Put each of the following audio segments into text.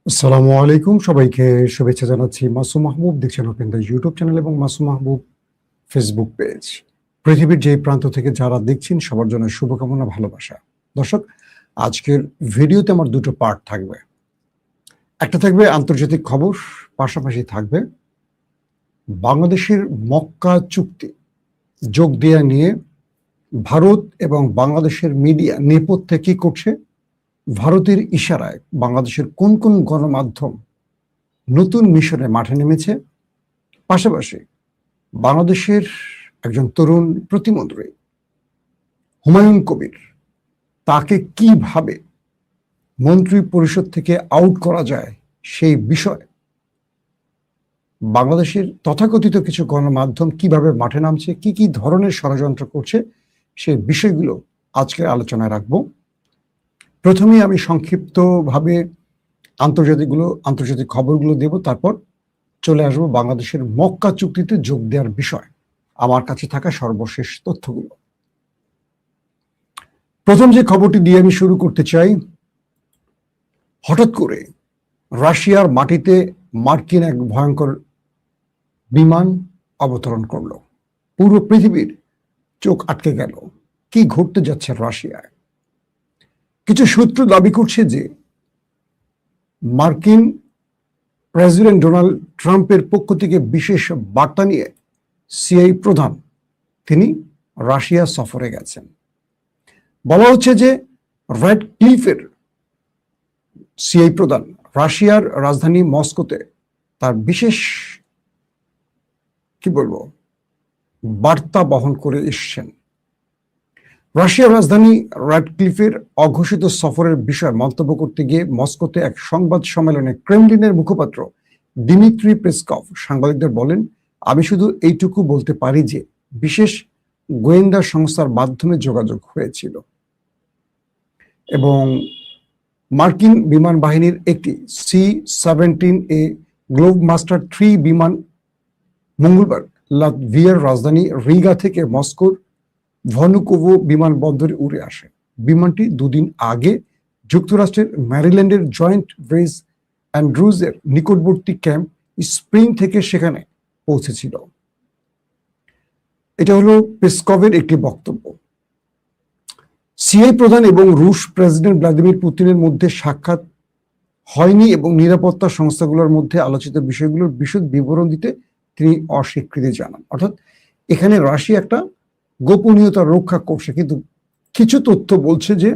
আসসালামু আলাইকুম, সবাইকে শুভেচ্ছা জানাচ্ছি। মাসুম মাহবুব দেখছেন ওপেন দ্য ইউটিউব চ্যানেল এবং মাসুম মাহবুব ফেসবুক পেজ। পৃথিবীর যে প্রান্ত থেকে যারা দেখছেন সবার জন্য শুভকামনা, ভালোবাসা। দর্শক, আজকের ভিডিওতে আমার দুটো পার্ট থাকবে। একটা থাকবে আন্তর্জাতিক খবর, পাশাপাশি থাকবে বাংলাদেশের মক্কা চুক্তি যোগ দেয়া নিয়ে ভারত এবং বাংলাদেশের মিডিয়া নেপথ্যে কি করছে, ভারতের ইশারায় বাংলাদেশের কোন কোন গণমাধ্যম নতুন মিশনে মাঠে নেমেছে, পাশাপাশি বাংলাদেশের একজন তরুণ প্রতিমন্ত্রী হুমায়ুন কবির, তাকে কিভাবে মন্ত্রী পরিষদ থেকে আউট করা যায় সেই বিষয়ে বাংলাদেশের তথাকথিত কিছু গণমাধ্যম কিভাবে মাঠে নামছে, কি কি ধরনের ষড়যন্ত্র করছে, সেই বিষয়গুলো আজকের আলোচনায় রাখবো। প্রথমেই আমি সংক্ষিপ্তভাবে আন্তর্জাতিক খবরগুলো দেব, তারপর চলে আসবো বাংলাদেশের মক্কা চুক্তিতে যোগ দেওয়ার বিষয়, আমার কাছে থাকা সর্বশেষ তথ্যগুলো। প্রথম যে খবরটি দিয়ে আমি শুরু করতে চাই, হঠাৎ করে রাশিয়ার মাটিতে মার্কিন এক ভয়ঙ্কর বিমান অবতরণ করলো। পুরো পৃথিবীর চোখ আটকে গেল, কি ঘটতে যাচ্ছে রাশিয়ায়। কিছু সূত্র দাবি করছে যে মার্কিন প্রেসিডেন্ট ডোনাল্ড ট্রাম্পের পক্ষ থেকে বিশেষ বার্তা নিয়ে সিআইএ প্রধান তিনি রাশিয়া সফরে গেছেন। বলা হচ্ছে যে রেড ক্লিফের সিআইএ প্রধান রাশিয়ার রাজধানী মস্কোতে তার বিশেষ বার্তা বহন করে এসছেন। রাশিয়ার রাজধানী র্যাডক্লিফের অঘোষিত সফরের বিষয়ে মন্তব্য করতে গিয়ে মস্কোতে এক সংবাদ সম্মেলনে ক্রেমলিনের মুখপাত্র দিমিত্রি পেসকভ সাংবাদিকদের বলেন, আমি শুধু এইটুকু বলতে পারি যে বিশেষ গোয়েন্দা সংস্থার মাধ্যমে যোগাযোগ হয়েছিল এবং মার্কিন বিমান বাহিনীর একটি C-17A গ্লোবমাস্টার 3 বিমান মঙ্গলবার লাতভিয়ার রাজধানী রিগা থেকে মস্কোর ভনুকোভো বিমানবন্দরে উড়ে আসে। বিমানটি দুদিন আগে যুক্তরাষ্ট্রের ম্যারিল্যান্ডের জয়েন্ট বেস অ্যান্ড্রুজের নিকটবর্তী ক্যাম্প স্প্রিং থেকে সেখানে পৌঁছেছিল। এটা হলো পেসকভের একটি বক্তব্য। সিআইএ প্রধান এবং রুশ প্রেসিডেন্ট ভ্লাদিমির পুতিনের মধ্যে সাক্ষাৎ হয়নি এবং নিরাপত্তা সংস্থাগুলোর মধ্যে আলোচিত বিষয়গুলোর বিশদ বিবরণ দিতে তিনি অস্বীকৃতি জানান। অর্থাৎ এখানে রাশিয়া একটা গোপনীয়তা রক্ষা করছে, কিন্তু কিছু তথ্য বলছে যে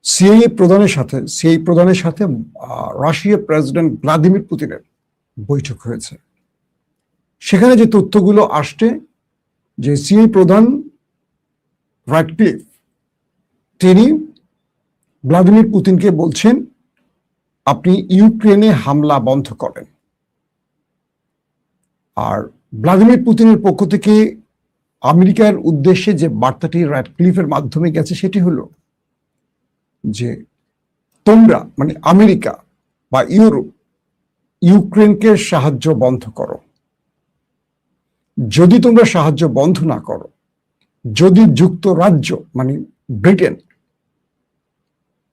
সিআইএ প্রধানের সাথে রাশিয়ার প্রেসিডেন্ট ভ্লাদিমির পুতিনের বৈঠক হয়েছে। সেখানে যে তথ্যগুলো আসছে যে সিআইএ প্রধান র্যাডক্লিফ তিনি ভ্লাদিমির পুতিনকে বলছেন, আপনি ইউক্রেনে হামলা বন্ধ করেন। আর ভ্লাদিমির পুতিনের পক্ষ থেকে আমেরিকার উদ্দেশ্যে যে বার্তাটি র্যাডক্লিফের মাধ্যমে গেছে সেটি হলো যে তোমরা মানে আমেরিকা বা ইউরোপ ইউক্রেনকে সাহায্য বন্ধ করো। যদি তোমরা সাহায্য বন্ধ না করো, যদি যুক্তরাজ্য মানে ব্রিটেন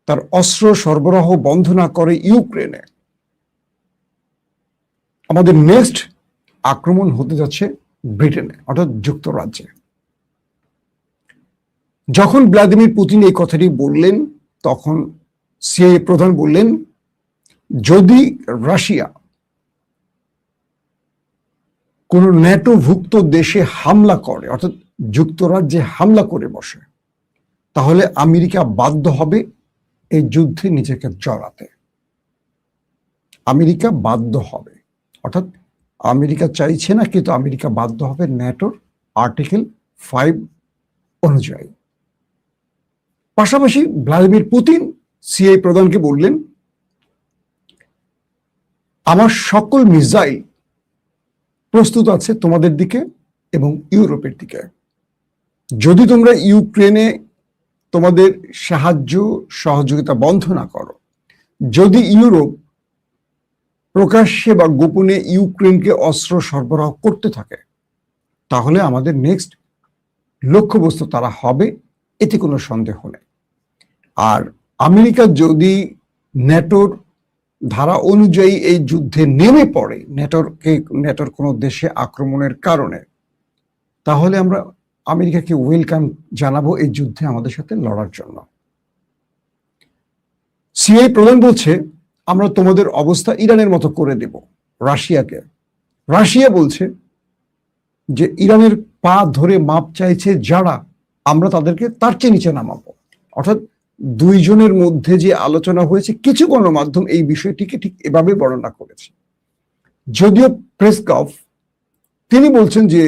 তার অস্ত্র সরবরাহ বন্ধ না করে ইউক্রেনে, আমাদের নেক্সট আক্রমণ হতে যাচ্ছে ব্রিটেনে অর্থাৎ যুক্তরাজ্যে। যখন ভ্লাদিমির পুতিন এই কথাটি বললেন তখন সিআইএ প্রধান বললেন, যদি রাশিয়া কোন ন্যাটোভুক্ত দেশে হামলা করে অর্থাৎ যুক্তরাজ্যে হামলা করে বসে, তাহলে আমেরিকা বাধ্য হবে এই যুদ্ধে নিজেকে জড়াতে। আমেরিকা বাধ্য হবে, অর্থাৎ আমেরিকা চাইছে না কিন্তু আমেরিকা বাধ্য হবে ন্যাটোর আর্টিকেল 5 অনুযায়ী। পাশাপাশি ভ্লাদিমির পুতিন সিআইএ প্রধানকে বললেন, আমার সকল মিসাইল প্রস্তুত আছে তোমাদের দিকে এবং ইউরোপের দিকে। যদি তোমরা ইউক্রেনে তোমাদের সহযোগিতা বন্ধ না করো, যদি ইউরোপ প্রকাশ্যে বা গোপনে ইউক্রেনকে অস্ত্র সরবরাহ করতে থাকে, তাহলে আমাদের নেক্সট লক্ষ্যবস্তু তারা হবে, এতে কোনো সন্দেহ নেই। আর আমেরিকা যদি ন্যাটোর ধারা অনুযায়ী এই যুদ্ধে নেমে পড়ে ন্যাটোর কোনো দেশে আক্রমণের কারণে, তাহলে আমরা আমেরিকাকে ওয়েলকাম জানাবো এই যুদ্ধে আমাদের সাথে লড়ার জন্য। সিআই প্রধান বলছে আমরা তোমাদের অবস্থা ইরানের মতো করে দেব রাশিয়াকে। রাশিয়া বলছে যে ইরানের পা ধরে মাপ চাইছে যারা, আমরা তাদেরকে তার চেয়ে নিচে নামাবো। অর্থাৎ দুইজনের মধ্যে যে আলোচনা হয়েছে, কিছু গণমাধ্যম এই বিষয়টিকে ঠিক এভাবে বর্ণনা করেছে। যদিও পেসকভ তিনি বলছেন যে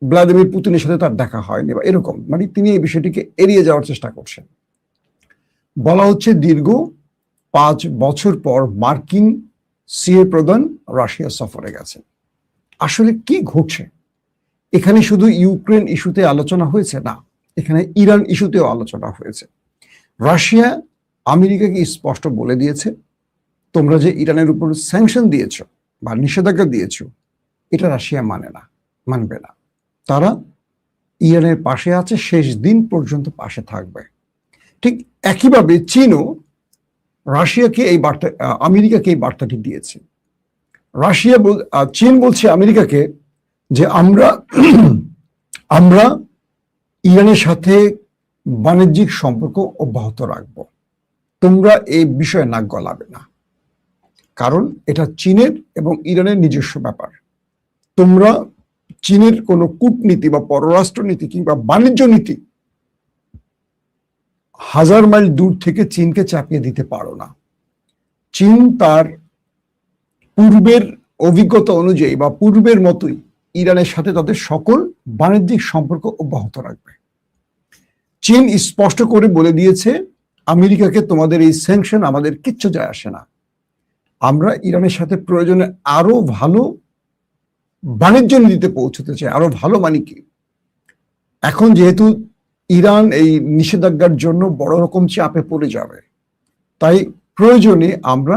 ভ্লাদিমির পুতিনের সাথে তার দেখা হয়নি বা এরকম, মানে তিনি এই বিষয়টিকে এড়িয়ে যাওয়ার চেষ্টা করছেন। বলা হচ্ছে দীর্ঘ 5 বছর পর মার্কিন সিআই প্রধান রাশিয়া সফরে গেছেন। আসলে কি ঘটছে এখানে? শুধু ইউক্রেন ইস্যুতে আলোচনা হয়েছে না, এখানে ইরান ইস্যুতেও আলোচনা হয়েছে। রাশিয়া আমেরিকাকে স্পষ্ট বলে দিয়েছে, তোমরা যে ইরানের উপর স্যাংশন দিয়েছ বা নিষেধাজ্ঞা দিয়েছ, এটা রাশিয়া মানবে না। তারা ইরানের পাশে আছে, শেষ দিন পর্যন্ত পাশে থাকবে। ঠিক একইভাবে চীনও রাশিয়াকে এই বার্তা, আমেরিকাকে এই বার্তাটি দিয়েছে। চীন বলছে আমেরিকাকে যে আমরা ইরানের সাথে বাণিজ্যিক সম্পর্ক অব্যাহত রাখব, তোমরা এই বিষয়ে নাক গলাবে না, কারণ এটা চীনের এবং ইরানের নিজস্ব ব্যাপার। তোমরা চীনের কোনো কূটনীতি বা পররাষ্ট্রনীতি কিংবা বাণিজ্য নীতি 1000 মাইল দূর থেকে চীনকে চাপিয়ে দিতে পারো না। চীন তার পূর্বের অভিজ্ঞতা অনুযায়ী বা পূর্বের মতোই ইরানের সাথে তাদের সকল বাণিজ্যিক সম্পর্ক অব্যাহত রাখবে। চীন স্পষ্ট করে বলে দিয়েছে আমেরিকাকে, তোমাদের এই স্যাংশন আমাদের কিচ্ছু যায় আসে না, আমরা ইরানের সাথে প্রয়োজনে আরো ভালো বাণিজ্য নীতিতে পৌঁছতে চাই। আরো ভালো মানে কি, এখন যেহেতু ইরান এই নিষেধাজ্ঞার জন্য বড় রকম চাপে পড়ে যাবে, তাই প্রয়োজনে আমরা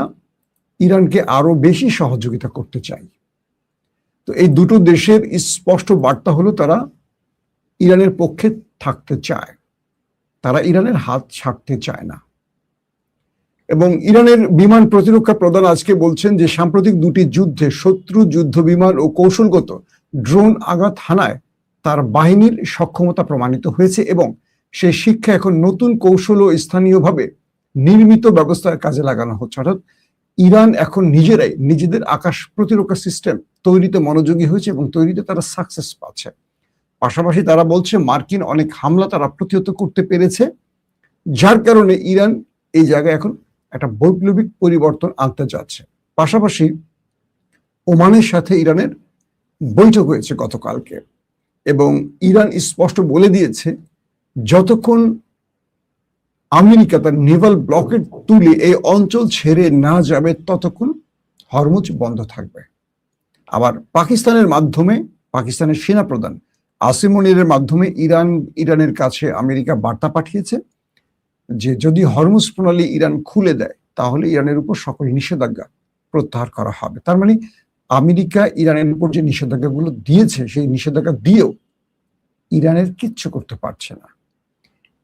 ইরানকে আরো বেশি সহযোগিতা করতে চাই। তো এই দুটো দেশের স্পষ্ট বার্তা হলো তারা ইরানের পক্ষে থাকতে চায়, তারা ইরানের হাত ছাড়তে চায় না। এবং ইরানের বিমান প্রতিরক্ষা প্রধান আজকে বলছেন যে সাম্প্রতিক দুটি যুদ্ধে শত্রু যুদ্ধ বিমান ও কৌশলগত ড্রোন আঘাত হানায় তার বাহিনীর সক্ষমতা প্রমাণিত হয়েছে এবং সেই শিক্ষা এখন নতুন কৌশল ও স্থানীয়ভাবে নির্মিত ব্যবস্থার কাজে লাগানো হচ্ছে। অর্থাৎ ইরান এখন নিজেরাই নিজেদের আকাশ প্রতিরক্ষা সিস্টেম তৈরিতে মনোযোগী হয়েছে এবং তৈরিতে তারা সাকসেস পাচ্ছে। পাশাপাশি তারা বলছে মার্কিন অনেক হামলা তারা প্রতিহত করতে পেরেছে, যার কারণে ইরান এই জায়গায় এখন একটা বৈপ্লবিক পরিবর্তন আনতে যাচ্ছে। পাশাপাশি ওমানের সাথে ইরানের বৈঠক হয়েছে গতকালকে এবং ইরান স্পষ্ট বলে দিয়েছে যতক্ষণ আমেরিকা তার নেভাল ব্লকেট তুলে এই অঞ্চল ছেড়ে না যাবে ততক্ষণ হরমুজ বন্ধ থাকবে। আবার পাকিস্তানের সেনাপ্রধান আসিম মুনিরের মাধ্যমে ইরানের কাছে আমেরিকা বার্তা পাঠিয়েছে যে যদি হরমুজ প্রণালী ইরান খুলে দেয় তাহলে ইরানের উপর সকল নিষেধাজ্ঞা প্রত্যাহার করা হবে। তার মানে আমেরিকা ইরানের উপর যে নিষেধাজ্ঞাগুলো দিয়েছে সেই নিষেধাজ্ঞা দিয়েও ইরানের কিচ্ছু করতে পারছে না।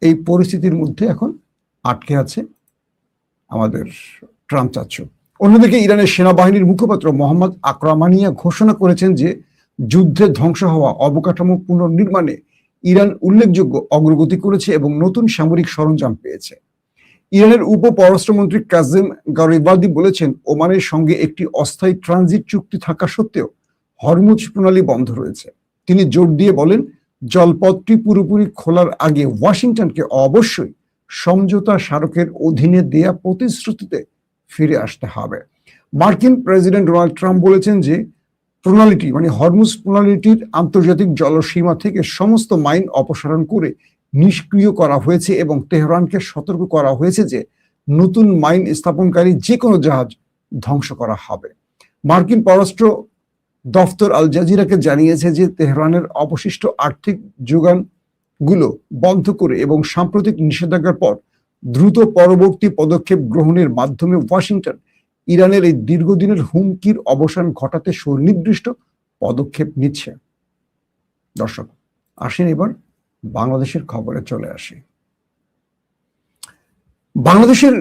এই পরিস্থিতির মধ্যে এখন আটকে আছে আমাদের ট্রাম্প চাচ্ছ। অন্যদিকে ইরানের সেনাবাহিনীর মুখপাত্র মোহাম্মদ আকরামানিয়া ঘোষণা করেছেন যে যুদ্ধে ধ্বংস হওয়া অবকাঠামো পুনর্নির্মাণে ইরান উল্লেখযোগ্য অগ্রগতি করেছে এবং নতুন সামরিক সরঞ্জাম পেয়েছে। ইরানের উপ পররাষ্ট্রমন্ত্রী কাজেম গারিবাদি বলেছেন ওমানের সঙ্গে একটি অস্থায়ী ট্রানজিট চুক্তি থাকা সত্ত্বেও হরমুজ প্রণালী বন্ধ রয়েছে। তিনি জোর দিয়ে বলেন জলপথটি পুরোপুরি খোলার আগে ওয়াশিংটনকে অবশ্যই সমঝোতা স্মারকের অধীনে দেয়া প্রতিশ্রুতিতে ফিরে আসতে হবে। মার্কিন প্রেসিডেন্ট ডোনাল্ড ট্রাম্প বলেছেন যে প্রণালীটি মানে হরমুজ প্রণালীটির আন্তর্জাতিক জলসীমা থেকে সমস্ত মাইন অপসারণ করে নিষ্ক্রিয় করা হয়েছে এবং তেহরানকে সতর্ক করা হয়েছে যে নতুন মাইন স্থাপনকারী যে কোনো জাহাজ ধ্বংস করা হবে। মার্কিন পররাষ্ট্র দফতর আল জাজিরাকে জানিয়েছে যে তেহরানের অবশিষ্ট আর্থিক যোগানগুলো বন্ধ করে এবং সাম্প্রতিক নিষেধাজ্ঞার পর দ্রুত পরবর্তী পদক্ষেপ গ্রহণের মাধ্যমে ওয়াশিংটন ইরানের এই দীর্ঘদিনের হুমকির অবসান ঘটাতে সুনির্দিষ্ট পদক্ষেপ নিচ্ছে। দর্শক আসেন এবার বাংলাদেশের খবরে চলে আসি। বাংলাদেশের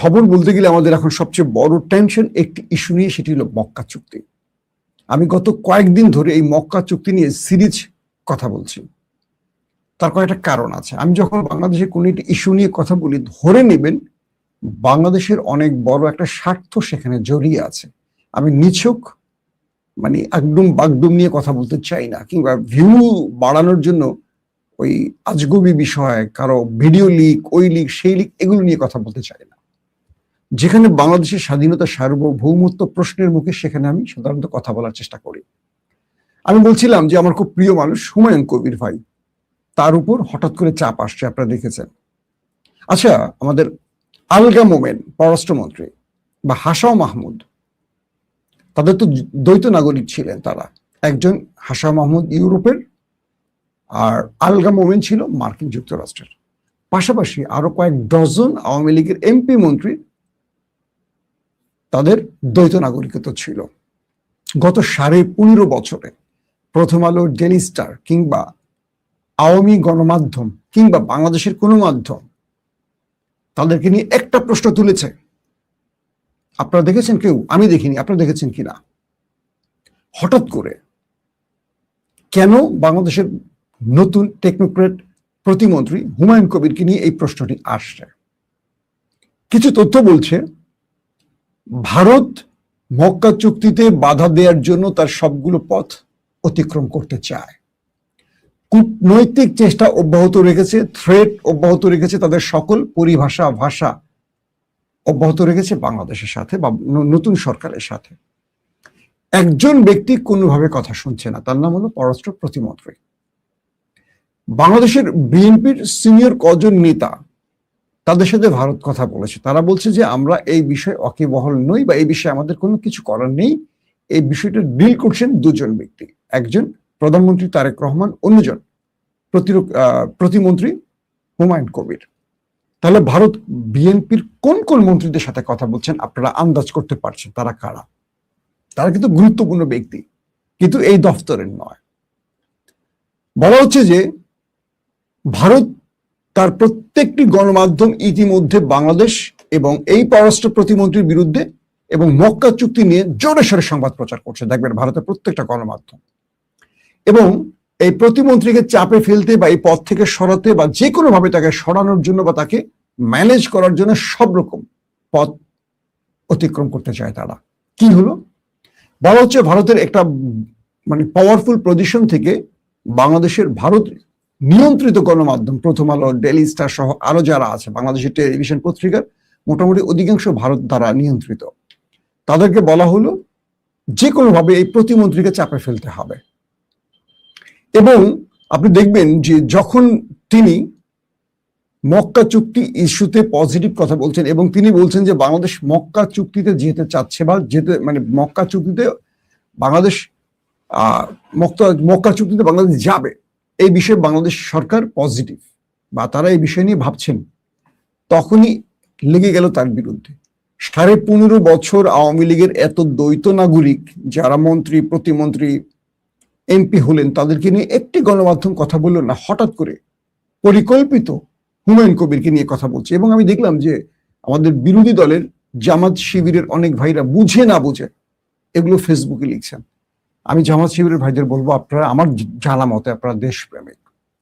খবর বলতে গেলে আমাদের এখন সবচেয়ে বড় টেনশন একটি ইস্যু নিয়ে, সেটি হলো মক্কা চুক্তি। আমি গত কয়েকদিন ধরে এই মক্কা চুক্তি নিয়ে সিরিজ কথা বলছি। তার কয়েকটা কারণ আছে। আমি যখন বাংলাদেশের কোনো একটি ইস্যু নিয়ে কথা বলি, ধরে নেবেন বাংলাদেশের অনেক বড় একটা স্বার্থ সেখানে জড়িয়ে আছে। আমি নিছক মানে একদম বাগডুম নিয়ে কথা বলতে চাই না, কিংবা ভিউ বাড়ানোর জন্য ওই আজগুবি বিষয়, কারো ভিডিও লিক, ওই লিক, সেই লিক, এগুলো নিয়ে কথা বলতে চাই না। যেখানে বাংলাদেশের স্বাধীনতা, সার্বভৌমত্ব প্রশ্নের মুখে, সেখানে আমি সাধারণত কথা বলার চেষ্টা করি। আমি বলছিলাম যে আমার খুব প্রিয় মানুষ হুমায়ুন কবির ভাই, তার উপর হঠাৎ করে চাপ আসছে, আপনারা দেখেছেন। আচ্ছা, আমাদের আলগা মোমেন পররাষ্ট্রমন্ত্রী বা হাসাও মাহমুদ, তাদের তো দ্বৈত নাগরিক ছিলেন তারা। একজন হাসাও মাহমুদ ইউরোপের, আর আলগা মোমেন ছিল মার্কিন যুক্তরাষ্ট্রের। পাশাপাশি আরো কয়েক ডজন আওয়ামী লীগের এমপি মন্ত্রী, তাদের দ্বৈত নাগরিকত্ব ছিল। গত 15.5 বছরে প্রথম আলো, ডেইলি স্টার কিংবা আওয়ামী গণমাধ্যম কিংবা বাংলাদেশের কোনো মাধ্যম তাদেরকে নিয়ে একটা প্রশ্ন তুলেছে? আপনারা দেখেছেন কেউ? আমি দেখিনি, আপনারা দেখেছেন কিনা? হঠাৎ করে কেন বাংলাদেশের নতুন টেকনোক্রেট প্রতিমন্ত্রী হুমায়ুন কবিরকে নিয়ে এই প্রশ্নটি আসছে? কিছু তথ্য বলছে ভারত মক্কা চুক্তিতে বাধা দেওয়ার জন্য তার সবগুলো পথ অতিক্রম করতে চায়। কূটনৈতিক চেষ্টা অব্যাহত রেখেছে, থ্রেট অব্যাহত রেখেছে, তাদের সকল পরিভাষা, ভাষা অব্যাহত রেখেছে বাংলাদেশের সাথে বা নতুন সরকারের সাথে। একজন ব্যক্তি কোনোভাবে কথা শুনছে না, তার নাম হলো পররাষ্ট্র প্রতিমন্ত্রী। বাংলাদেশের বিএনপির সিনিয়র কজন নেতা, তাদের সাথে ভারত কথা বলেছে। তারা বলছে যে আমরা এই বিষয়ে ওয়াকিবহাল নই বা এই বিষয়ে আমাদের কোনো কিছু করার নেই। এই বিষয়টা ডিল করছেন দুজন ব্যক্তি, একজন প্রধানমন্ত্রী তারেক রহমান, অন্যজন প্রতিমন্ত্রী হুমায়ুন কবির। তাহলে ভারত বিএনপির কোন কোন মন্ত্রীদের সাথে কথা বলছেন আপনারা আন্দাজ করতে পারছেন তারা কারা? তারা কিন্তু গুরুত্বপূর্ণ ব্যক্তি, কিন্তু এই দফতরের নয়। বলা হচ্ছে যে ভারত তার প্রত্যেকটি গণমাধ্যম ইতিমধ্যে বাংলাদেশ এবং এই পররাষ্ট্র প্রতিমন্ত্রীর বিরুদ্ধে এবং মক্কা চুক্তি নিয়ে জোরে সোরে সংবাদ প্রচার করছে। দেখবেন ভারতের প্রত্যেকটা গণমাধ্যম। এবং এই প্রতিমন্ত্রীকে চাপে ফেলতে বা এই পদ থেকে সরাতে বা যে কোনো ভাবে তাকে সরানোর জন্য বা তাকে ম্যানেজ করার জন্য সব রকম পথ অতিক্রম করতে চায় তারা। কি হলো? বলা হচ্ছে ভারতের একটা মানে পাওয়ারফুল পজিশন থেকে বাংলাদেশের ভারত নিয়ন্ত্রিত গণমাধ্যম, প্রথম আলো, ডেইলি স্টার সহ আরো যারা আছে বাংলাদেশের টেলিভিশন পত্রিকার মোটামুটি অধিকাংশ ভারত দ্বারা নিয়ন্ত্রিত, তাদেরকে বলা হলো যে কোনোভাবে এই প্রতিমন্ত্রীকে চাপে ফেলতে হবে। এবং আপনি দেখবেন যে যখন তিনি মক্কা চুক্তি ইস্যুতে পজিটিভ কথা বলছেন এবং তিনি বলছেন যে বাংলাদেশ মক্কা চুক্তিতে যেতে চাচ্ছে বা যেতে মানে মক্কা চুক্তিতে বাংলাদেশ মক্কা চুক্তিতে বাংলাদেশ যাবে, এই বিষয়ে বাংলাদেশ সরকার পজিটিভ বা তারা এই বিষয় নিয়ে ভাবছেন, তখনই লেগে গেল তার বিরুদ্ধে। 15.5 বছর আওয়ামী লীগের এত দ্বৈত নাগরিক যারা মন্ত্রী, প্রতিমন্ত্রী, এমপি হলেন, তাদেরকে নিয়ে একটি গণমাধ্যম কথা বললো না, হঠাৎ করে পরিকল্পিত হুমায়ুন কবিরকে নিয়ে কথা বলছে। এবং আমি দেখলাম যে আমাদের বিরোধী দলের জামাত শিবিরের অনেক ভাইরা বুঝে না বুঝে এগুলো ফেসবুকে লিখছেন। আমি জামাত শিবিরের ভাইদের বলবো, আপনারা আমার জানা মতে আপনারা দেশপ্রেমিক।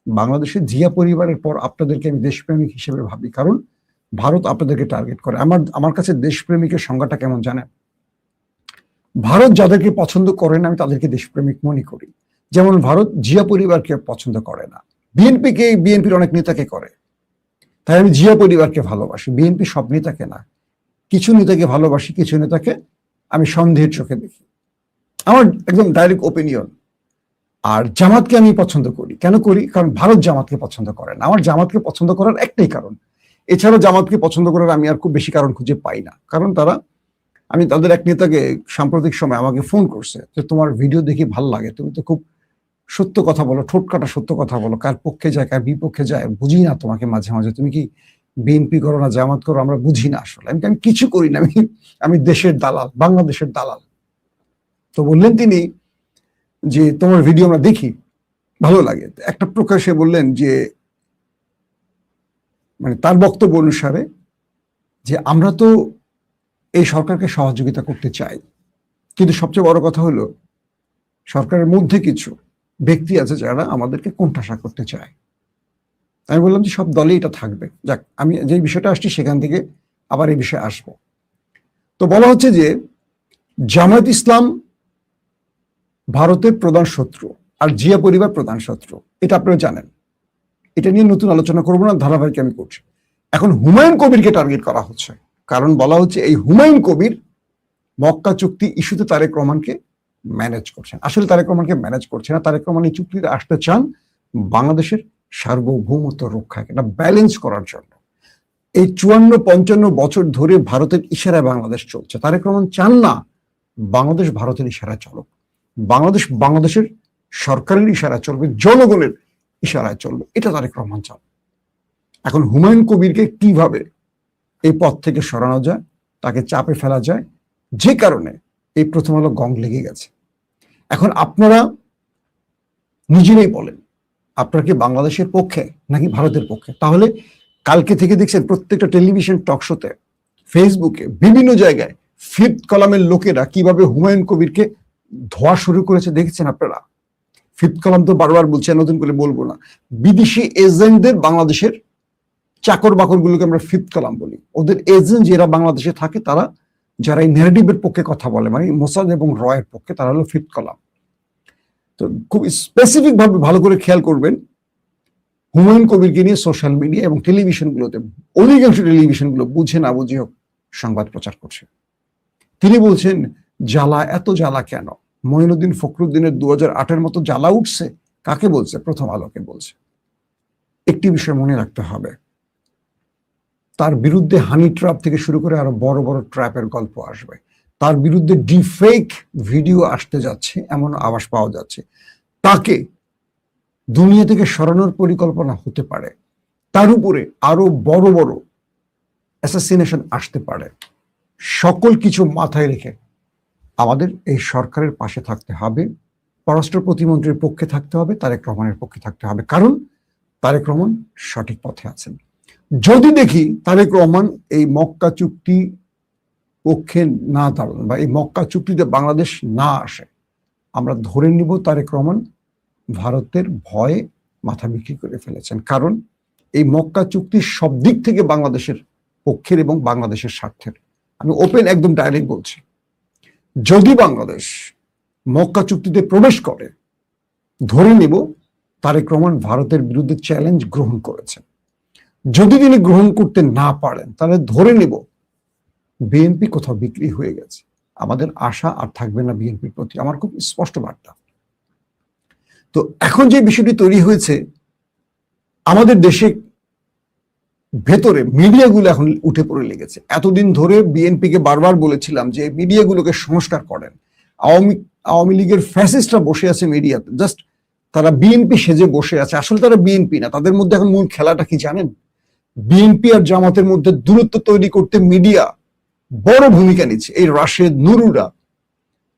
বাংলাদেশের জিয়া পরিবারের পর আপনাদেরকে আমি দেশপ্রেমিক হিসেবে ভাবি, কারণ ভারত আপনাদেরকে টার্গেট করে। আমার কাছে দেশপ্রেমিকের সংজ্ঞাটা কেমন জানেন? ভারত যাদেরকে পছন্দ করে না আমি তাদেরকে দেশপ্রেমিক মনে করি। যেমন ভারত জিয়া পরিবারকে পছন্দ করে না, বিএনপির অনেক নেতাকে করে। তাই আমি জিয়া পরিবারকে ভালোবাসি, বিএনপি সব নেতাকে না। কিছু নেতাকে ভালোবাসি, কিছু নেতাকে আমি সন্দেহের চোখে দেখি। আমার একদম ডাইরেক্ট ওপিনিয়ন। আর জামাতকে আমি পছন্দ করি। কেন করি? কারণ ভারত জামাতকে পছন্দ করে না। আমার জামাতকে পছন্দ করার একটাই কারণ, এছাড়া জামাতকে পছন্দ করার আমি আর খুব বেশি কারণ খুঁজে পাই না। কারণ আমি তাদের এক নেতাকে সাম্প্রতিক সময় আমাকে ফোন করছে যে তোমার ভিডিও দেখি ভালো লাগে, তুমি তো খুব সত্য কথা বলো, ঠোঁট কাটা সত্য কথা বলো, কার পক্ষে যায় কার বিপক্ষে যায় বুঝি না তোমাকে মাঝে মাঝে, তুমি কি বিএনপি করো না জামাত করো আমরা বুঝি না। আসলে আমি কিছু করি না, আমি দেশের দালাল, বাংলাদেশের দালাল। তো বললেন তিনি যে তোমার ভিডিও আমরা দেখি ভালো লাগে। একটা প্রকাশে বললেন যে মানে তার বক্তব্য অনুসারে যে আমরা তো এই সরকারকে সহযোগিতা করতে চাই, কিন্তু সবচেয়ে বড় কথা হলো সরকারের মধ্যে কিছু ব্যক্তি আছে যারা আমাদেরকে কোণঠাসা করতে চায়। আমি বললাম যে সব দলে এটা থাকবে। যাক, আমি যে বিষয়টা আসছি সেখান থেকে আবার এই বিষয়ে আসবো। তো বলা হচ্ছে যে জামায়াত ইসলাম ভারতের প্রধান শত্রু আর জিয়া পরিবার প্রধান শত্রু, এটা আপনারা জানেন। এটা নিয়ে নতুন আলোচনা করবো না, ধারাবাহিক আমি করছি। এখন হুমায়ুন কবিরকে টার্গেট করা হচ্ছে, কারণ বলা হচ্ছে এই হুমায়ুন কবির মক্কা চুক্তি ইস্যুতে তারেক রহমানকে ম্যানেজ করছেন। আসলে তারেক রহমানকে ম্যানেজ করছে না, তারেক রহমান এই চুক্তিতে আসতে চান বাংলাদেশের সার্বভৌমত্ব রক্ষাকে, এটা ব্যালেন্স করার জন্য। এই 54-55 বছর ধরে ভারতের ইশারায় বাংলাদেশ চলছে। তারেক রহমান চান না বাংলাদেশ ভারতের ইশারায় চলুক, বাংলাদেশ বাংলাদেশের সরকারের ইশারায় চলবে, জনগণের ইশারায় চলবে, এটা তারেক রহমান চান। এখন হুমায়ুন কবিরকে কিভাবে এই পথ থেকে সরানো যায়, তাকে চাপে ফেলা যায়, যে কারণে এই প্রথম আলো গং লেগে গেছে। এখন আপনারা নিজেরাই বলেন, আপনারা কি বাংলাদেশের পক্ষে নাকি ভারতের পক্ষে? তাহলে কালকে থেকে দেখছেন প্রত্যেকটা টেলিভিশন টক শোতে, ফেসবুকে, বিভিন্ন জায়গায় ফিফথ কলামের লোকেরা কিভাবে হুমায়ুন কবিরকে ধোয়া শুরু করেছে দেখেছেন আপনারা। ফিফথ কলাম তো বারবার বলছে, নতুন করে বলবো না। বিদেশি এজেন্টদের বাংলাদেশের চাকর বাকর গুলোকে আমরা ফিফথ কলাম বলি। ওদের এজেন্ট যারা বাংলাদেশে থাকে, তারা যারা এই ন্যারেটিভের পক্ষে কথা বলে, মানে মোসাদ এবং রয়ের পক্ষে, তারা হলো ফিফথ কলাম। তো খুব স্পেসিফিক ভাবে ভালো করে খেয়াল করবেন, হুমায়ুন কবিরকে নিয়ে সোশ্যাল মিডিয়া এবং টেলিভিশনগুলোতে, অধিকাংশ টেলিভিশনগুলো বুঝে না বুঝে হোক সংবাদ প্রচার করছে। তিনি বলছেন জ্বালা, এত জ্বালা কেন? মঈনুদ্দিন ফখরুদ্দিনের 2008-এর মতো জ্বালা উঠছে? কাকে বলছে? প্রথম আলোকে বলছে। একটি বিষয় মনে রাখতে হবে, তার বিরুদ্ধে হানি ট্র্যাপ থেকে শুরু করে আরো বড় বড় ট্র্যাপের গল্প আসবে। তার বিরুদ্ধে ডিফেক ভিডিও আসতে যাচ্ছে, এমন আভাস পাওয়া যাচ্ছে। তাকে দুনিয়া থেকে সরানোর পরিকল্পনা হতে পারে। তার উপরে আরো বড় বড় অ্যাসাসিনেশন আসতে পারে। সকল কিছু মাথায় রেখে আমাদের এই সরকারের পাশে থাকতে হবে, পররাষ্ট্র প্রতিমন্ত্রীর পক্ষে থাকতে হবে, তারেক রহমানের পক্ষে থাকতে হবে, কারণ তারেক রহমান সঠিক পথে আছেন। যদি দেখি তারেক রহমান এই মক্কা চুক্তি পক্ষে না দাঁড়ান বা এই মক্কা চুক্তিতে বাংলাদেশ না আসে, আমরা ধরে নিব তারেক রহমান ভারতের ভয়ে মাথা বিক্রি করে ফেলেছেন। কারণ এই মক্কা চুক্তি সব দিক থেকে বাংলাদেশের পক্ষের এবং বাংলাদেশের স্বার্থের। আমি ওপেন একদম ডাইরেক্ট বলছি, যদি বাংলাদেশ মক্কা চুক্তিতে প্রবেশ করে, ধরে নিব তারেক রহমান ভারতের বিরুদ্ধে চ্যালেঞ্জ গ্রহণ করেছেন। যদি তিনি গ্রহণ করতে না পারেন, তাহলে ধরে নিব বিএনপি কোথাও বিক্রি হয়ে গেছে। আমাদের আশা আর থাকবে না বিএনপির প্রতি, আমার খুব স্পষ্ট বার্তা। তো এখন যে বিষয়টি তৈরি হয়েছে, আমাদের দেশে ভেতরে মিডিয়াগুলো এখন উঠে পড়ে লেগেছে। এতদিন ধরে বিএনপিকে বারবার বলেছিলাম যে মিডিয়াগুলোকে সংস্কার করেন। আওয়ামী লীগের ফ্যাসিস্টরা বসে আছে মিডিয়াতে, জাস্ট তারা বিএনপি সেজে বসে আছে, আসলে তারা বিএনপি না। তাদের মধ্যে এখন মূল খেলাটা কি জানেন? বিএনপি আর জামাতের মধ্যে দূরত্ব তৈরি করতে মিডিয়া বড় ভূমিকা নিচ্ছে। এই রাশেদ, নুরুরা,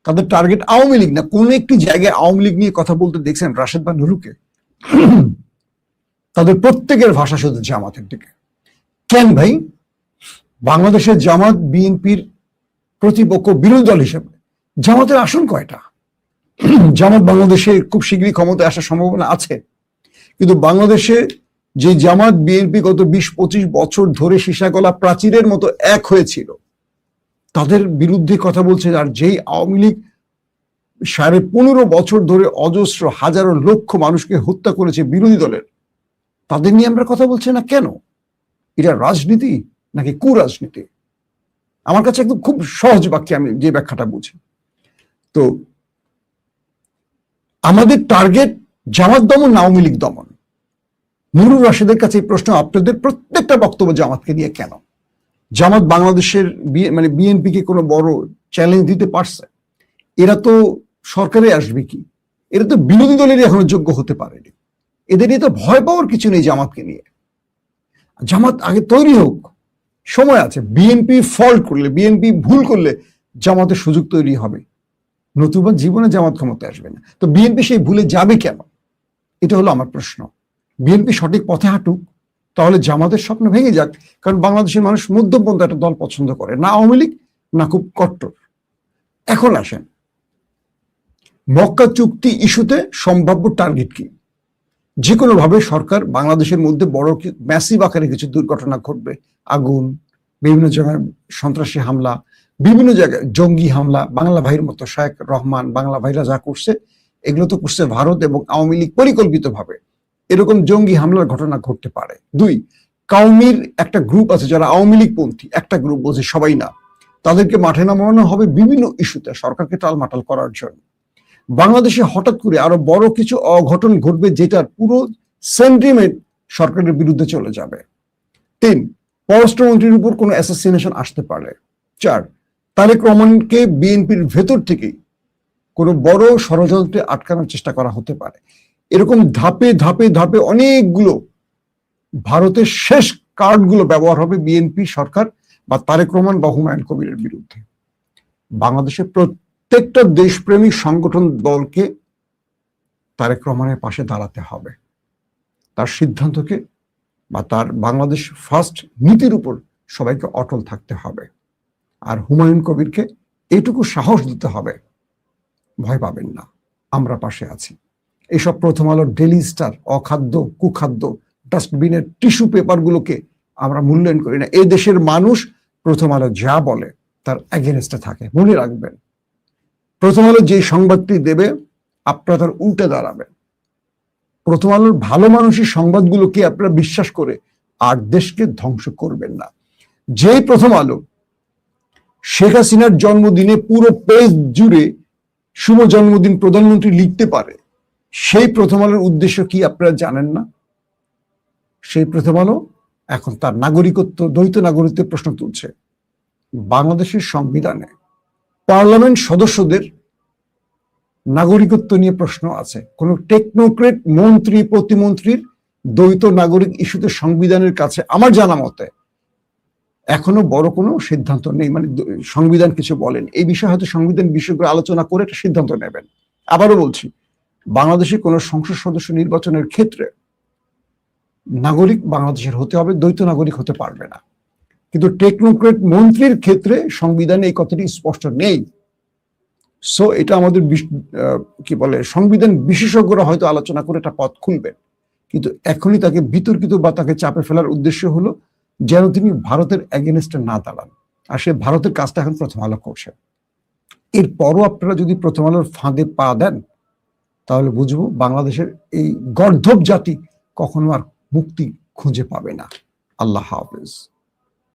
তাদের টার্গেট আওয়ামী লীগ না। কোন একটি জায়গায় আওয়ামী লীগ নিয়ে কথা বলতে দেখছেন রাশেদ বা নুরুকে? তাদের প্রত্যেকের ভাষা শুধু জামাতের দিকে। কেন ভাই? বাংলাদেশের জামাত বিএনপির প্রতিপক্ষ, বিরোধী দল হিসেবে জামাতের আসন কয়টা? জামাত বাংলাদেশে খুব শীঘ্রই ক্ষমতায় আসার সম্ভাবনা আছে, কিন্তু বাংলাদেশে যে জামাত বিএনপি গত 20-25 বছর ধরে সীসাগলা প্রাচীরের মতো এক হয়েছিল, তাদের বিরুদ্ধে কথা বলছে। আর যেই আওয়ামী লীগ 15.5 বছর ধরে অজস্র হাজারো লক্ষ মানুষকে হত্যা করেছে বিরোধী দলের, তাদের নিয়ে আমরা কথা বলছি না কেন? এটা রাজনীতি নাকি কুরাজনীতি? আমার কাছে একদম খুব সহজ বাক্যে আমি যে ব্যাখ্যাটা বুঝি। তো আমাদের টার্গেট জামাত দমন না আওয়ামী লীগ দমন? নুরুর রাশেদের কাছে এই প্রশ্ন, আপনাদের প্রত্যেকটা বক্তব্য জামাতকে নিয়ে কেন? জামাত বাংলাদেশের মানে বিএনপিকে কোনো বড় চ্যালেঞ্জ দিতে পারছে? এরা তো সরকারে আসবে কি? এরা তো বিরোধী দলেরই এখনো যোগ্য হতে পারেনি। এদের নিয়ে তো ভয় পাওয়ার কিছু নেই জামাতকে নিয়ে। জামাত আগে তৈরি হোক, সময় আছে। বিএনপি ফল্ট করলে, বিএনপি ভুল করলে জামাতের সুযোগ তৈরি হবে, নতুবা জীবনে জামাত ক্ষমতায় আসবে না। তো বিএনপি সেই ভুলে যাবে কেন? এটা হলো আমার প্রশ্ন। বিএনপি সঠিক পথে হাঁটুক, তাহলে জামাতের স্বপ্ন ভেঙে যাক, কারণ বাংলাদেশের মানুষ মধ্যমপন্থী একটা দল পছন্দ করে, না আওয়ামী লীগ না খুব কট্টর। এখন আসেন মক্কা চুক্তি ইস্যুতে সম্ভাব্য টার্গেট কি? যে কোনো ভাবে সরকার বাংলাদেশের মধ্যে বড় ম্যাসিভ আকারে কিছু দুর্ঘটনা ঘটবে, আগুন, বিভিন্ন জায়গায় সন্ত্রাসী হামলা, বিভিন্ন জায়গায় জঙ্গি হামলা, বাংলা ভাইয়ের মতো শায়েক রহমান বাংলা ভাইরা যা করছে এগুলো তো করছে ভারত এবং আওয়ামী লীগ পরিকল্পিতভাবে। এরকম জঙ্গি হামলার ঘটনা ঘটতে পারে। দুই, কাউমির একটা গ্রুপ আছে যারা আওয়ামী লীগ পন্থী, একটা গ্রুপ, বলছে সবাই না, তাদেরকে মাঠে নামানো হবে বিভিন্ন ইস্যুতে সরকারকে টালমাটাল করার জন্য। বাংলাদেশে হঠাৎ করে আরো বড় কিছু অঘটন ঘটবে যেটার পুরো সেন্টিমেন্ট সরকারের বিরুদ্ধে চলে যাবে। তিন, পররাষ্ট্রমন্ত্রীর উপর কোনো অ্যাসাসিনেশন আসতে পারে। চার, তারেক রহমানকে বিএনপির ভেতর থেকেই কোনো বড় ষড়যন্ত্রে আটকানোর চেষ্টা করা হতে পারে। এরকম ধাপে ধাপে ধাপে অনেকগুলো ভারতের শেষ কার্ডগুলো ব্যবহার হবে বিএনপি সরকার বা তারেক রহমান বা হুমায়ুন কবিরের বিরুদ্ধে। বাংলাদেশের প্রত্যেকটা দেশপ্রেমিক সংগঠন দলকে তারেক রহমানের পাশে দাঁড়াতে হবে, তার সিদ্ধান্তকে বা তার বাংলাদেশ ফার্স্ট নীতির উপর সবাইকে অটল থাকতে হবে। আর হুমায়ুন কবিরকে এইটুকু সাহস দিতে হবে, ভয় পাবেন না, আমরা পাশে আছি। এইসব প্রথম আলোর ডেইলি স্টার, অখাদ্য কুখাদ্য ডাস্টবিনের টিস্যু পেপারগুলোকে আমরা মূল্যায়ন করি না। এই দেশের মানুষ প্রথম আলো যা বলে তার এগেনস্টে থাকে, মনে রাখবেন। প্রথম আলো যে সংবাদটি দেবে আপনারা তার উল্টে দাঁড়াবেন। প্রথম আলোর ভালো মানুষের সংবাদগুলোকে আপনারা বিশ্বাস করে আর দেশকে ধ্বংস করবেন না। যেই প্রথম আলো শেখ হাসিনার জন্মদিনে পুরো পেজ জুড়ে শুভ জন্মদিন প্রধানমন্ত্রী লিখতে পারে, সেই প্রথম আলোর উদ্দেশ্য কি আপনারা জানেন না? সেই প্রথম আলো এখন তার নাগরিকত্ব, দ্বৈত নাগরিকত্বের প্রশ্ন তুলছে। বাংলাদেশের সংবিধানে পার্লামেন্ট সদস্যদের নাগরিকত্ব নিয়ে প্রশ্ন আছে। কোন টেকনোক্রেট মন্ত্রী প্রতিমন্ত্রীর দ্বৈত নাগরিক ইস্যুতে সংবিধানের কাছে আমার জানা মতে এখনো বড় কোনো সিদ্ধান্ত নেই, মানে সংবিধান কিছু বলেন এই বিষয়ে। হয়তো সংবিধান বিশেষজ্ঞ আলোচনা করে একটা সিদ্ধান্ত নেবেন। আবারও বলছি, বাংলাদেশে কোনো সংসদ সদস্য নির্বাচনের ক্ষেত্রে নাগরিক বাংলাদেশের হতে হবে, দ্বৈত নাগরিক হতে পারবে না। কিন্তু টেকনোক্রেট মন্ত্রীর ক্ষেত্রে সংবিধানে এই কথাটি স্পষ্ট নেই। সো এটা আমাদের কি বলে, সংবিধান বিশেষজ্ঞরা হয়তো আলোচনা করে একটা পথ খুলবেন, কিন্তু এখনই তাকে বিতর্কিত বা তাকে চাপে ফেলার উদ্দেশ্য হলো যেন তিনি ভারতের এগেনস্টে না দাঁড়ান। আর সে ভারতের কাজটা এখন প্রথম আলো করছে। এরপরও আপনারা যদি প্রথম আলোর ফাঁদে পা দেন তাহলে বুঝবো বাংলাদেশের এই গর্ধব জাতি কখনো আর মুক্তি খুঁজে পাবে না। আল্লাহ হাফেজ।